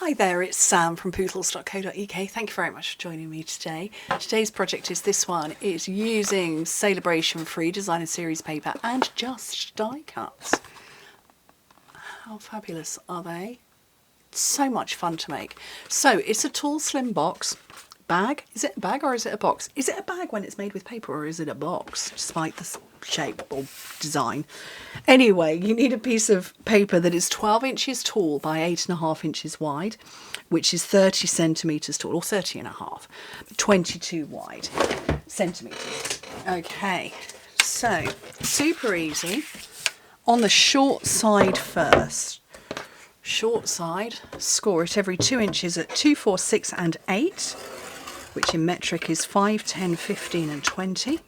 Hi there, it's Sam from Pootles.co.uk. Thank you very much for joining me today. Today's project is this one. It's using Celebration Free Designer Series paper and just die cuts. How fabulous are they? So much fun to make. So it's a tall, slim box. Bag? Is it a bag or is it a box? Is it a bag when it's made with paper, or is it a box, despite the shape or design? Anyway, you need a piece of paper that is 12 inches tall by 8.5 inches wide, which is 30 centimetres tall, or 30.5, 22 wide centimetres. Okay, so super easy. On the short side first. Short side, score it every 2 inches at 2, 4, 6 and 8. Which in metric is 5, 10, 15 and 20.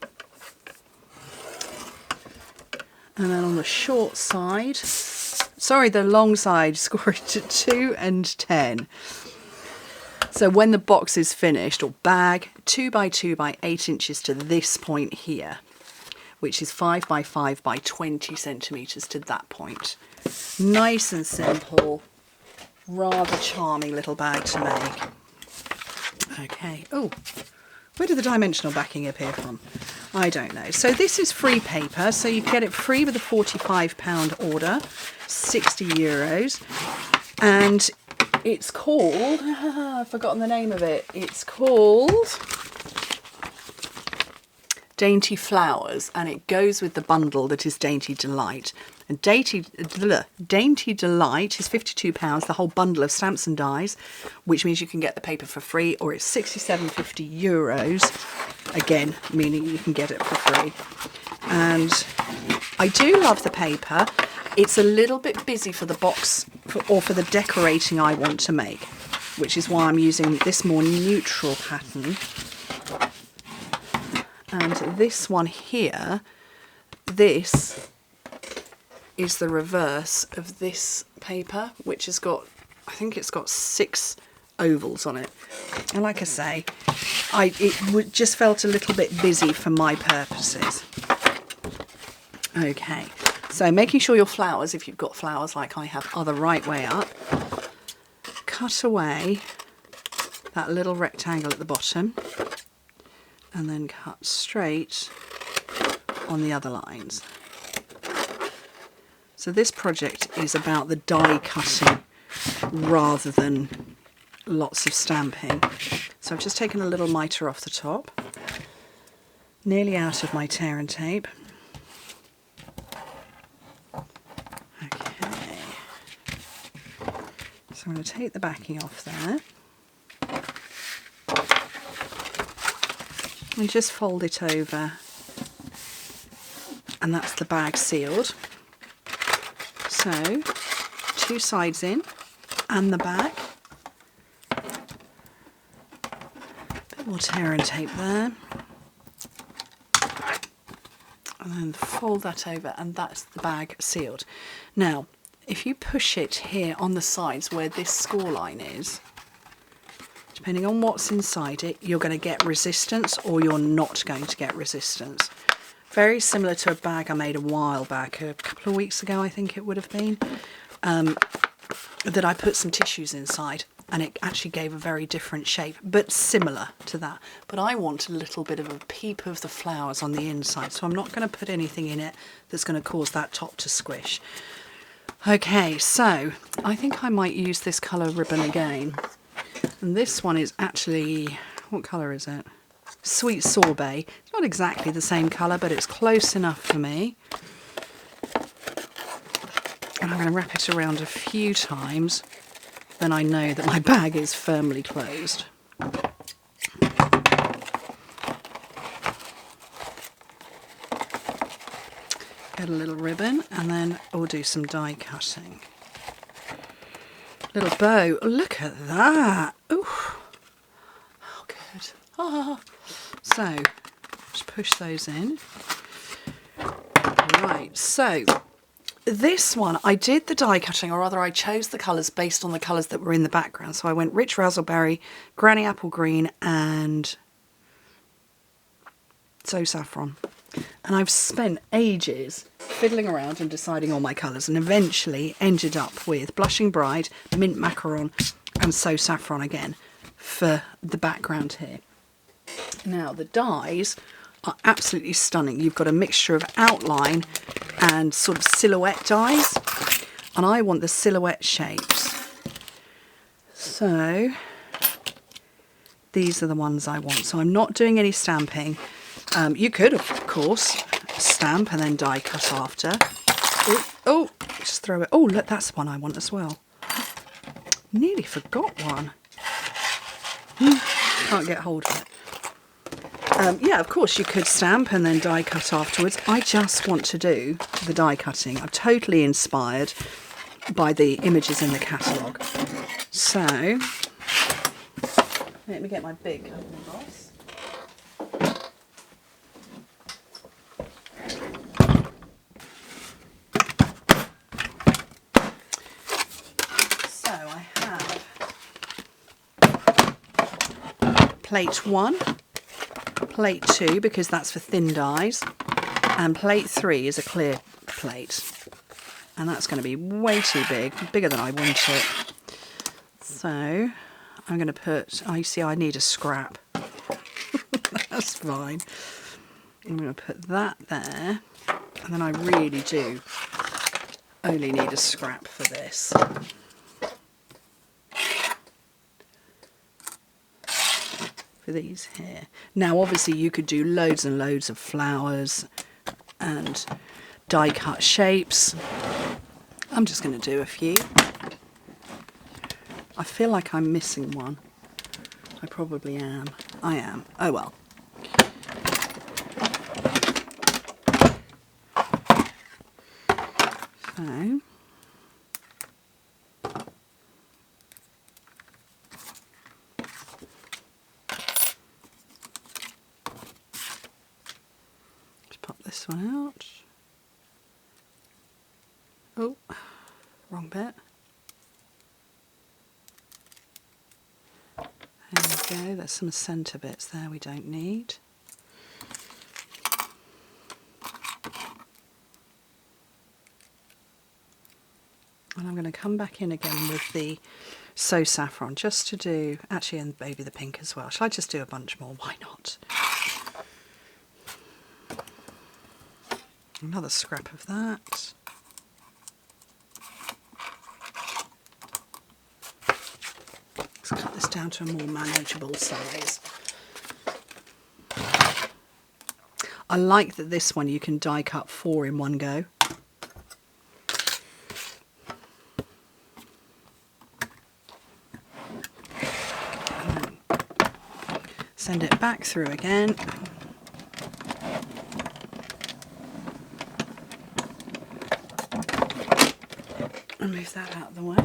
And then on the short side, sorry, the long side, score it at 2 and 10. So when the box is finished, or bag, 2 by 2 by 8 inches to this point here, which is 5 by 5 by 20 centimetres to that point. Nice and simple, rather charming little bag to make. Okay, oh, where did the dimensional backing appear from? I don't know. So this is free paper, so you get it free with a £45 order, 60 euros. And it's called, I've forgotten the name of it, it's called Dainty Flowers, and it goes with the bundle that is Dainty Delight. And Dainty Delight is £52, the whole bundle of stamps and dies, which means you can get the paper for free, or it's 67.50 euros, again, meaning you can get it for free. And I do love the paper. It's a little bit busy for the box, or for the decorating I want to make, which is why I'm using this more neutral pattern. And this one here, this is the reverse of this paper, which has got, I think it's got 6 ovals on it. And like I say, it just felt a little bit busy for my purposes. Okay, so making sure your flowers, if you've got flowers like I have, are the right way up. Cut away that little rectangle at the bottom, and then cut straight on the other lines. So this project is about the die cutting rather than lots of stamping. So I've just taken a little mitre off the top, nearly out of my tear and tape. Okay, so I'm going to take the backing off there and just fold it over, and that's the bag sealed. So, 2 sides in, and the back. Bit more tear and tape there. And then fold that over, and that's the bag sealed. Now, if you push it here on the sides where this score line is, depending on what's inside it, you're going to get resistance or you're not going to get resistance. Very similar to a bag I made a while back, a couple of weeks ago I think it would have been, that I put some tissues inside, and it actually gave a very different shape, but similar to that. But I want a little bit of a peep of the flowers on the inside, so I'm not going to put anything in it that's going to cause that top to squish. Okay, so I think I might use this colour ribbon again. And this one is actually, what colour is it? Sweet Sorbet. It's not exactly the same colour, but it's close enough for me. And I'm going to wrap it around a few times, then I know that my bag is firmly closed. Get a little ribbon, and then we'll do some die cutting. Little bow. Look at that. Ooh. Oh, good. Ah. So, just push those in. Right, so this one, I did the die cutting, or rather I chose the colours based on the colours that were in the background. So I went Rich Razzleberry, Granny Apple Green and So Saffron. And I've spent ages fiddling around and deciding all my colours, and eventually ended up with Blushing Bride, Mint Macaron and So Saffron again for the background here. Now the dies are absolutely stunning. You've got a mixture of outline and sort of silhouette dies, and I want the silhouette shapes. So these are the ones I want. So I'm not doing any stamping. You could, of course, stamp and then die cut after. Oh, just throw it. Oh, look, that's the one I want as well. Nearly forgot one. Can't get hold of it. Yeah, of course, you could stamp and then die cut afterwards. I just want to do the die cutting. I'm totally inspired by the images in the catalogue. So, let me get my big cutting box. So I have plate 1, plate 2 because that's for thin dies, and plate 3 is a clear plate, and that's going to be way too big, bigger than I want it. So I'm going to put, I see I need a scrap. That's fine. I'm going to put that there, and then I really do only need a scrap for this. For these here. Now obviously you could do loads and loads of flowers and die cut shapes. I'm just going to do a few. I feel like I'm missing one. I probably am. I am. Oh well. So let's pop this one out. Oh, wrong bit. There we go, there's some centre bits there we don't need. And I'm going to come back in again with the So Saffron just to do, actually, and maybe the pink as well. Shall I just do a bunch more? Why not? Another scrap of that. Let's cut this down to a more manageable size. I like that this one you can die cut 4 in one go. Send it back through again. And move that out of the way.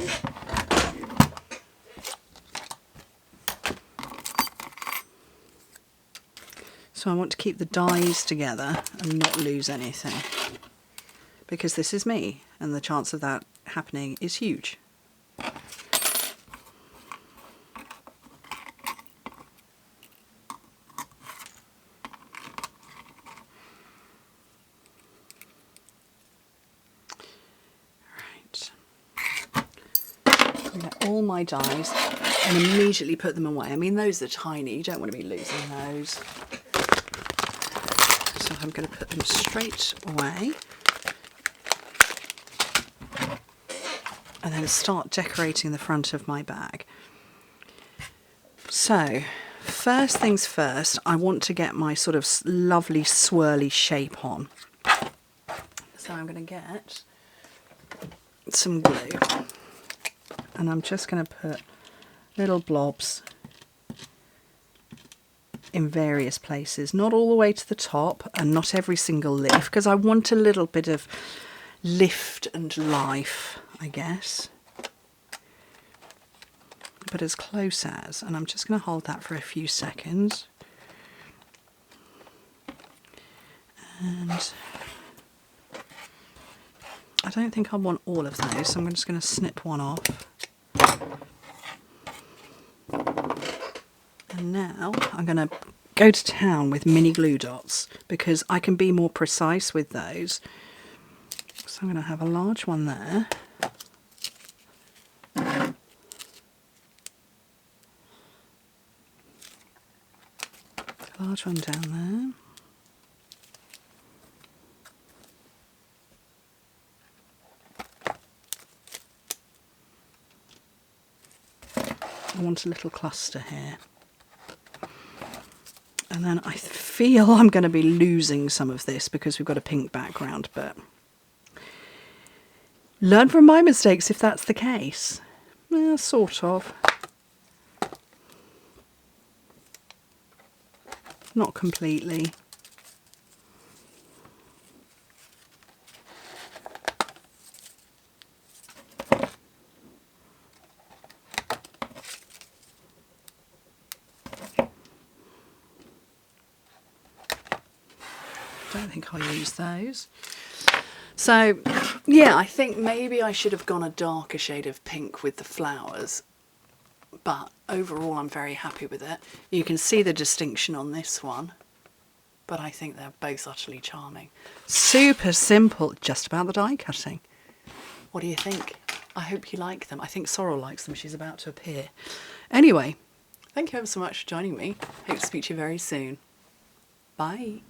So I want to keep the dies together and not lose anything, because this is me and the chance of that happening is huge. Right. Get all my dies and immediately put them away. I mean, those are tiny, you don't want to be losing those. So I'm going to put them straight away and then start decorating the front of my bag. So first things first, I want to get my sort of lovely swirly shape on. So I'm going to get some glue and I'm just going to put little blobs in various places, not all the way to the top and not every single leaf, because I want a little bit of lift and life, I guess, but as close as, and I'm just going to hold that for a few seconds. And I don't think I want all of those, so I'm just going to snip one off. And now I'm going to go to town with mini glue dots because I can be more precise with those. So I'm going to have a large one there. large one down there. I want a little cluster here. And then I feel I'm going to be losing some of this because we've got a pink background, but learn from my mistakes if that's the case. Sort of. Not completely. Don't think I'll use those. So yeah, I think maybe I should have gone a darker shade of pink with the flowers, but overall I'm very happy with it. You can see the distinction on this one, but I think they're both utterly charming. Super simple, just about the die cutting. What do you think? I hope you like them. I think Sorrel likes them. She's about to appear. Anyway, thank you ever so much for joining me. Hope to speak to you very soon. Bye.